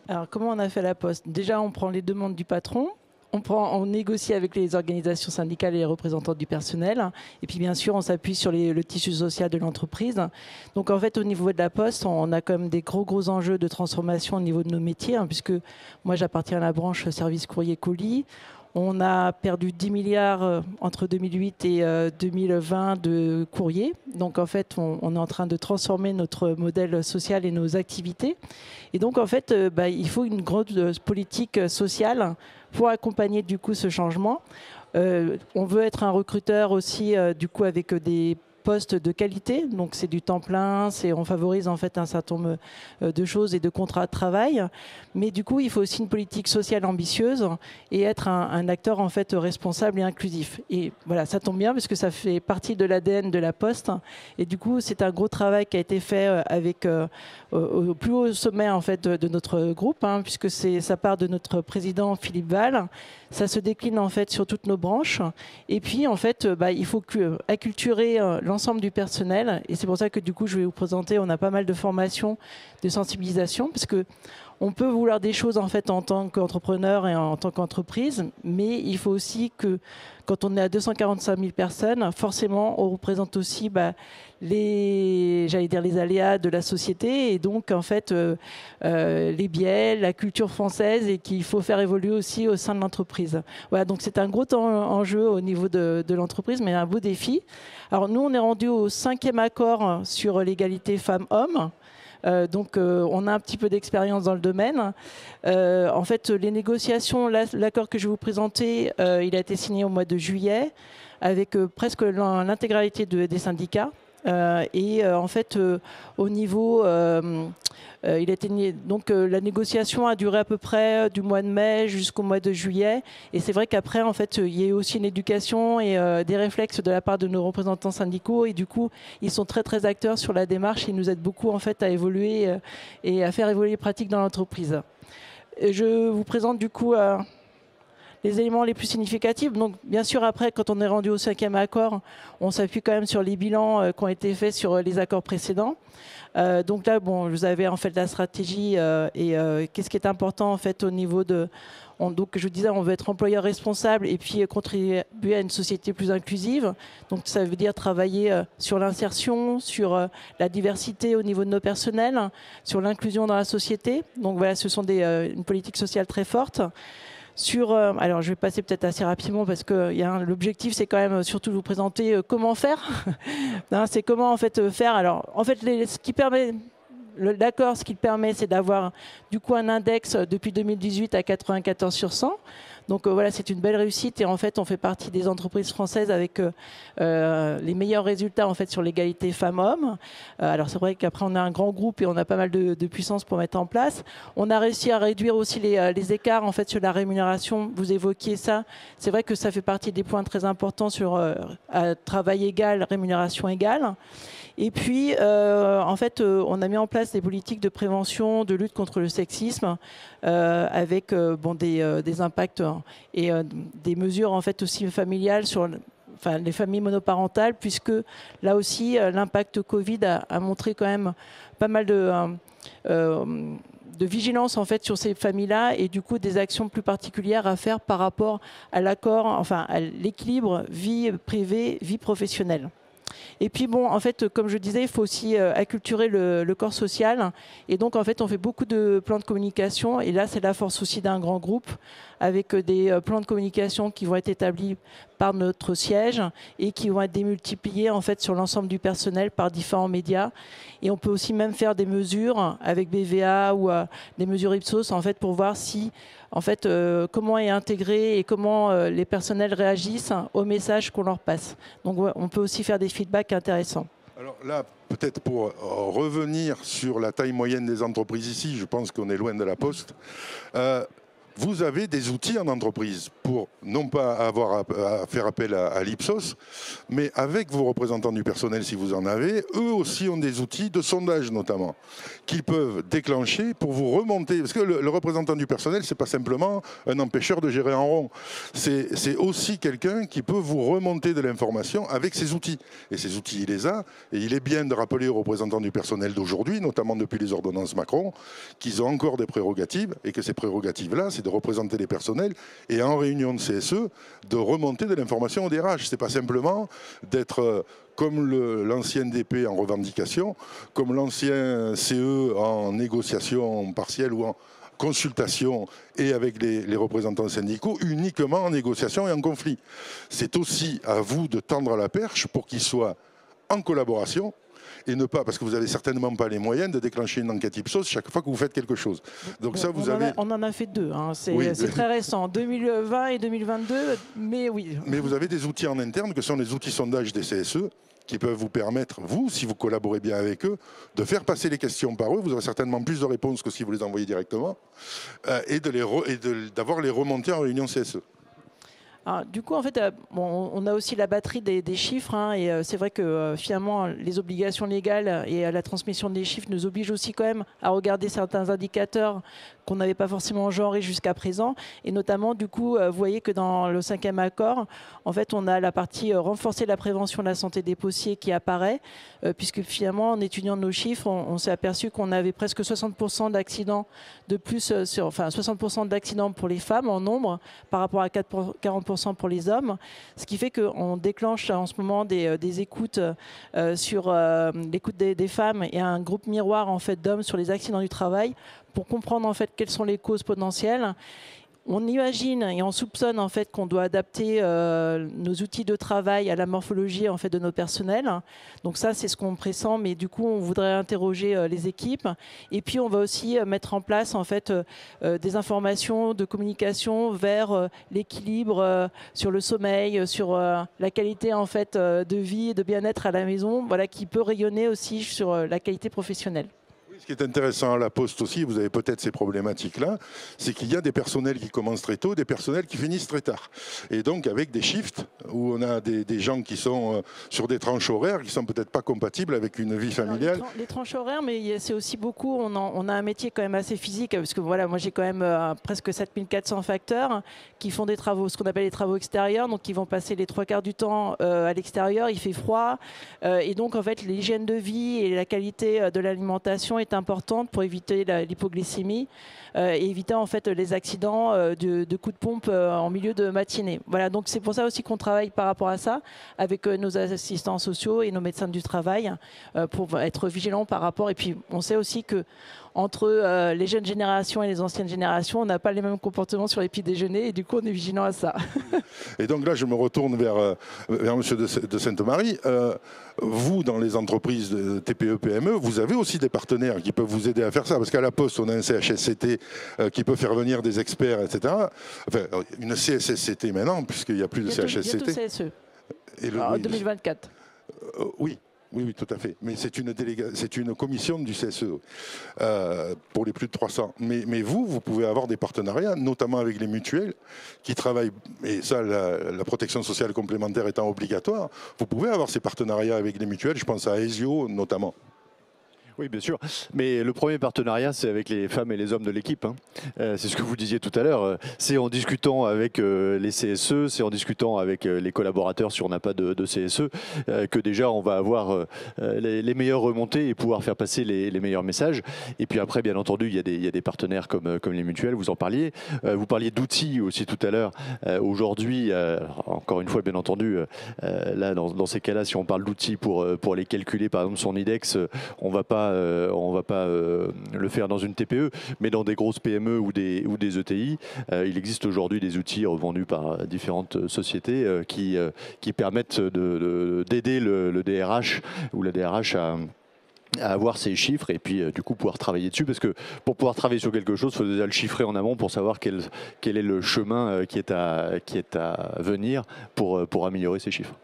Alors, comment on a fait à la Poste? Déjà, on prend les demandes du patron. On négocie avec les organisations syndicales et les représentants du personnel. Et puis, bien sûr, on s'appuie sur le tissu social de l'entreprise. Donc, en fait, au niveau de la Poste, on a quand même des gros enjeux de transformation au niveau de nos métiers, hein, puisque moi, j'appartiens à la branche service courrier colis. On a perdu 10 milliards entre 2008 et 2020 de courrier. Donc, en fait, on est en train de transformer notre modèle social et nos activités. Et donc, en fait, il faut une grande politique sociale pour accompagner, du coup, ce changement. On veut être un recruteur aussi, du coup, avec des postes de qualité. Donc, c'est du temps plein. On favorise, en fait, un certain nombre de choses et de contrats de travail. Mais du coup, il faut aussi une politique sociale ambitieuse et être un acteur en fait responsable et inclusif. Et voilà, ça tombe bien parce que ça fait partie de l'ADN de la Poste. Et du coup, c'est un gros travail qui a été fait avec au plus haut sommet en fait de notre groupe, hein, puisque ça part de notre président Philippe Val. Ça se décline en fait sur toutes nos branches. Et puis en fait, il faut acculturer l'ensemble du personnel. Et c'est pour ça que du coup, je vais vous présenter. On a pas mal de formations, de sensibilisation, parce que on peut vouloir des choses en fait en tant qu'entrepreneur et en tant qu'entreprise, mais il faut aussi que quand on est à 245 000 personnes, forcément, on représente aussi les aléas de la société et donc en fait les biais, la culture française et qu'il faut faire évoluer aussi au sein de l'entreprise. Voilà, donc c'est un gros enjeu au niveau de l'entreprise, mais un beau défi. Alors nous, on est rendu au 5e accord sur l'égalité femmes-hommes. Donc on a un petit peu d'expérience dans le domaine. En fait, les négociations, l'accord que je vais vous présenter, il a été signé au mois de juillet avec presque l'intégralité des syndicats. En fait, au niveau, il a été, donc la négociation a duré à peu près du mois de mai jusqu'au mois de juillet. Et c'est vrai qu'après, en fait, il y a eu aussi une éducation et des réflexes de la part de nos représentants syndicaux. Et du coup, ils sont très acteurs sur la démarche. Ils nous aident beaucoup en fait à évoluer et à faire évoluer les pratiques dans l'entreprise. Je vous présente du coup les éléments les plus significatifs. Donc, bien sûr, après, quand on est rendu au 5e accord, on s'appuie quand même sur les bilans qui ont été faits sur les accords précédents. Donc là, bon, vous avez en fait la stratégie et qu'est-ce qui est important en fait au niveau de... donc, je vous disais, on veut être employeur responsable et puis contribuer à une société plus inclusive. Donc, ça veut dire travailler sur l'insertion, sur la diversité au niveau de nos personnels, sur l'inclusion dans la société. Donc, voilà, ce sont une politique sociale très forte. Alors je vais passer peut-être assez rapidement parce que l'objectif c'est quand même surtout de vous présenter comment faire. C'est comment en fait faire. Alors en fait ce qui permet l'accord, ce qu'il permet, c'est d'avoir du coup un index depuis 2018 à 94 sur 100. Donc voilà, c'est une belle réussite et en fait, on fait partie des entreprises françaises avec les meilleurs résultats en fait sur l'égalité femmes-hommes. Alors c'est vrai qu'après, on a un grand groupe et on a pas mal de puissance pour mettre en place. On a réussi à réduire aussi les écarts en fait sur la rémunération. Vous évoquiez ça. C'est vrai que ça fait partie des points très importants sur travail égal, rémunération égale. Et puis, en fait, on a mis en place des politiques de prévention, de lutte contre le sexisme, avec des impacts et des mesures en fait aussi familiales sur les familles monoparentales, puisque là aussi, l'impact Covid a montré quand même pas mal de vigilance en fait sur ces familles-là et du coup des actions plus particulières à faire par rapport à l'accord, enfin à l'équilibre vie privée, vie professionnelle. Et puis bon, en fait, comme je disais, il faut aussi acculturer le corps social. Et donc, en fait, on fait beaucoup de plans de communication. Et là, c'est la force aussi d'un grand groupe avec des plans de communication qui vont être établis par notre siège et qui vont être démultipliés en fait sur l'ensemble du personnel par différents médias. Et on peut aussi même faire des mesures avec BVA ou des mesures Ipsos en fait pour voir si en fait comment est intégré et comment les personnels réagissent aux messages qu'on leur passe. Donc ouais, on peut aussi faire des feedbacks intéressants. Alors là, peut-être pour revenir sur la taille moyenne des entreprises ici, je pense qu'on est loin de la Poste. vous avez des outils en entreprise pour non pas avoir à faire appel à l'Ipsos, mais avec vos représentants du personnel, si vous en avez, eux aussi ont des outils de sondage notamment, qu'ils peuvent déclencher pour vous remonter. Parce que le représentant du personnel, c'est pas simplement un empêcheur de gérer en rond. C'est aussi quelqu'un qui peut vous remonter de l'information avec ses outils. Et ces outils, il les a. Et il est bien de rappeler aux représentants du personnel d'aujourd'hui, notamment depuis les ordonnances Macron, qu'ils ont encore des prérogatives et que ces prérogatives-là, c'est de représenter les personnels et en réunion de CSE, de remonter de l'information au DRH. C'est pas simplement d'être comme l'ancien DP en revendication, comme l'ancien CE en négociation partielle ou en consultation et avec les représentants syndicaux, uniquement en négociation et en conflit. C'est aussi à vous de tendre la perche pour qu'ils soient en collaboration et ne pas, parce que vous n'avez certainement pas les moyens de déclencher une enquête Ipsos chaque fois que vous faites quelque chose. Donc bon, ça, on en a fait deux, hein. C'est oui. très récent, 2020 et 2022, mais oui. Mais vous avez des outils en interne que sont les outils sondage des CSE qui peuvent vous permettre, vous, si vous collaborez bien avec eux, de faire passer les questions par eux. Vous aurez certainement plus de réponses que si vous les envoyez directement et d'avoir les remontées en réunion CSE. Alors, du coup, en fait, bon, on a aussi la batterie des chiffres, hein, et c'est vrai que finalement, les obligations légales et la transmission des chiffres nous obligent aussi quand même à regarder certains indicateurs qu'on n'avait pas forcément genrés jusqu'à présent. Et notamment, du coup, vous voyez que dans le 5e accord, en fait, on a la partie renforcer la prévention de la santé des postiers qui apparaît, puisque finalement, en étudiant nos chiffres, on s'est aperçu qu'on avait presque 60% d'accidents de plus, enfin 60% d'accidents pour les femmes en nombre par rapport à 40% pour les hommes, ce qui fait qu'on déclenche en ce moment des écoutes sur l'écoute des femmes et un groupe miroir en fait d'hommes sur les accidents du travail pour comprendre en fait quelles sont les causes potentielles. On imagine et on soupçonne en fait qu'on doit adapter nos outils de travail à la morphologie en fait de nos personnels. Donc ça, c'est ce qu'on pressent, mais du coup, on voudrait interroger les équipes. Et puis, on va aussi mettre en place en fait des informations de communication vers l'équilibre sur le sommeil, sur la qualité en fait de vie et de bien-être à la maison, voilà, qui peut rayonner aussi sur la qualité professionnelle. Ce qui est intéressant à la Poste aussi, vous avez peut-être ces problématiques-là, c'est qu'il y a des personnels qui commencent très tôt, des personnels qui finissent très tard. Et donc avec des shifts, où on a des gens qui sont sur des tranches horaires qui sont peut-être pas compatibles avec une vie familiale. Alors, les tranches horaires, mais c'est aussi beaucoup, on a un métier quand même assez physique, parce que voilà, moi j'ai quand même presque 7400 facteurs qui font des travaux, ce qu'on appelle les travaux extérieurs, donc qui vont passer les 3/4 du temps à l'extérieur, il fait froid, et donc en fait l'hygiène de vie et la qualité de l'alimentation est importante pour éviter l'hypoglycémie et éviter en fait les accidents de coups de pompe en milieu de matinée. Voilà, donc c'est pour ça aussi qu'on travaille par rapport à ça avec nos assistants sociaux et nos médecins du travail pour être vigilants par rapport. Et puis on sait aussi que entre les jeunes générations et les anciennes générations, on n'a pas les mêmes comportements sur les petits déjeuners et du coup on est vigilant à ça. Et donc là je me retourne vers monsieur de Sainte-Marie. Vous, dans les entreprises de TPE, PME, vous avez aussi des partenaires qui peuvent vous aider à faire ça. Parce qu'à la Poste, on a un CHSCT qui peut faire venir des experts, etc. Enfin, une CSSCT maintenant, puisqu'il n'y a plus de CHSCT. Bientôt CSE. Et en 2024. Oui. Oui, tout à fait. Mais c'est une commission du CSE pour les plus de 300. Mais vous pouvez avoir des partenariats, notamment avec les mutuelles, qui travaillent, et ça, la protection sociale complémentaire étant obligatoire, vous pouvez avoir ces partenariats avec les mutuelles, je pense à Aesio notamment. Oui, bien sûr. Mais le premier partenariat, c'est avec les femmes et les hommes de l'équipe. Hein. C'est ce que vous disiez tout à l'heure. C'est en discutant avec les CSE, c'est en discutant avec les collaborateurs si on n'a pas de CSE, que déjà on va avoir les meilleures remontées et pouvoir faire passer les meilleurs messages. Et puis après, bien entendu, il y a des partenaires comme les mutuelles, vous en parliez. Vous parliez d'outils aussi tout à l'heure. Aujourd'hui, encore une fois, bien entendu, là, dans ces cas-là, si on parle d'outils pour les calculer, par exemple son IDEX, on va pas le faire dans une TPE, mais dans des grosses PME ou des ETI. Il existe aujourd'hui des outils revendus par différentes sociétés qui permettent d'aider le DRH ou la DRH à avoir ces chiffres et puis du coup pouvoir travailler dessus, parce que pour pouvoir travailler sur quelque chose, il faut déjà le chiffrer en amont pour savoir quel est le chemin qui est à venir pour améliorer ces chiffres.